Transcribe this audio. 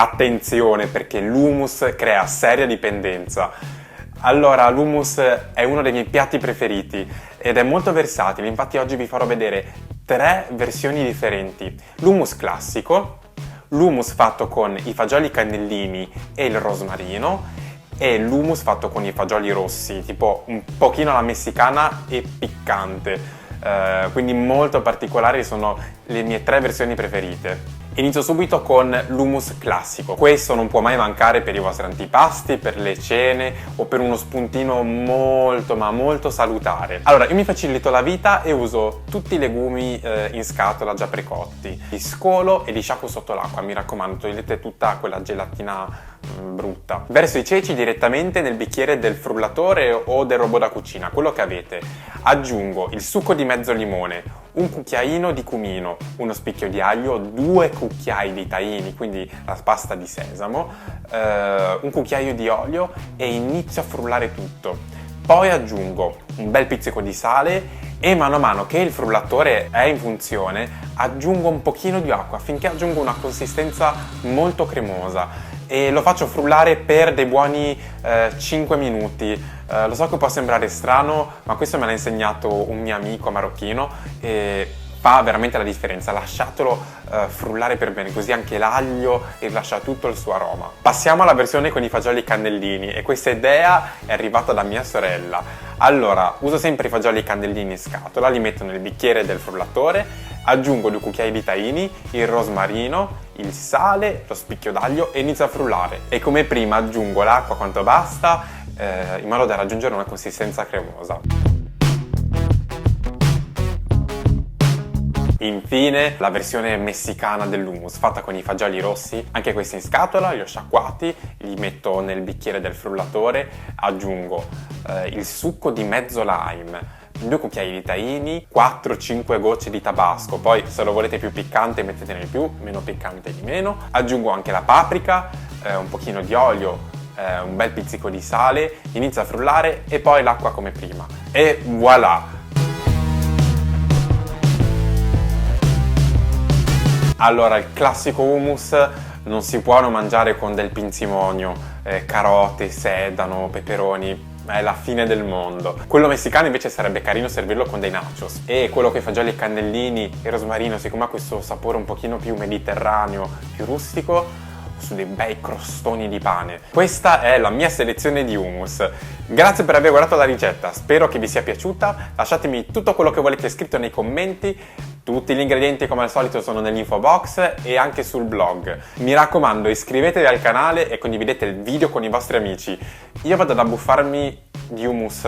attenzione perché l'hummus crea seria dipendenza. Allora, l'hummus è uno dei miei piatti preferiti ed è molto versatile, infatti oggi vi farò vedere 3 versioni differenti. L'hummus classico, l'hummus fatto con i fagioli cannellini e il rosmarino e l'hummus fatto con i fagioli rossi, tipo un pochino alla messicana e piccante. Quindi molto particolari, sono le mie 3 versioni preferite. Inizio subito con l'hummus classico. Questo non può mai mancare per i vostri antipasti, per le cene o per uno spuntino molto ma molto salutare. Allora, io mi facilito la vita e uso tutti i legumi in scatola già precotti. Li scolo e li sciacquo sotto l'acqua, mi raccomando, togliete tutta quella gelatina brutta. Verso i ceci direttamente nel bicchiere del frullatore o del robot da cucina, quello che avete. Aggiungo il succo di mezzo limone, un cucchiaino di cumino, uno spicchio di aglio, 2 cucchiai di tahini, quindi la pasta di sesamo, un cucchiaio di olio e inizio a frullare tutto. Poi aggiungo un bel pizzico di sale e mano a mano che il frullatore è in funzione aggiungo un pochino di acqua affinché aggiunga una consistenza molto cremosa e lo faccio frullare per dei buoni 5 minuti. Lo so che può sembrare strano, ma questo me l'ha insegnato un mio amico marocchino e fa veramente la differenza. Lasciatelo frullare per bene, così anche l'aglio rilascia tutto il suo aroma. Passiamo alla versione con i fagioli cannellini e questa idea è arrivata da mia sorella. Allora, uso sempre i fagioli cannellini in scatola, li metto nel bicchiere del frullatore, aggiungo 2 cucchiai di tahini, il rosmarino, il sale, lo spicchio d'aglio e inizio a frullare. E come prima aggiungo l'acqua quanto basta, in modo da raggiungere una consistenza cremosa. Infine la versione messicana dell'hummus fatta con i fagioli rossi, anche questi in scatola, li ho sciacquati, li metto nel bicchiere del frullatore, aggiungo il succo di mezzo lime, 2 cucchiai di tahini, 4-5 gocce di tabasco, poi se lo volete più piccante mettetene di più, meno piccante di meno, aggiungo anche la paprika, un pochino di olio, un bel pizzico di sale, inizio a frullare e poi l'acqua come prima e voilà! Allora, il classico hummus non si può non mangiare con del pinzimonio, carote, sedano, peperoni, è la fine del mondo. Quello messicano invece sarebbe carino servirlo con dei nachos e quello con i fagioli cannellini e rosmarino, siccome ha questo sapore un pochino più mediterraneo, più rustico, su dei bei crostoni di pane. Questa è la mia selezione di hummus. Grazie per aver guardato la ricetta, spero che vi sia piaciuta, lasciatemi tutto quello che volete scritto nei commenti, tutti gli ingredienti come al solito sono nell'info box e anche sul blog. Mi raccomando, iscrivetevi al canale e condividete il video con i vostri amici. Io vado ad abbuffarmi di hummus.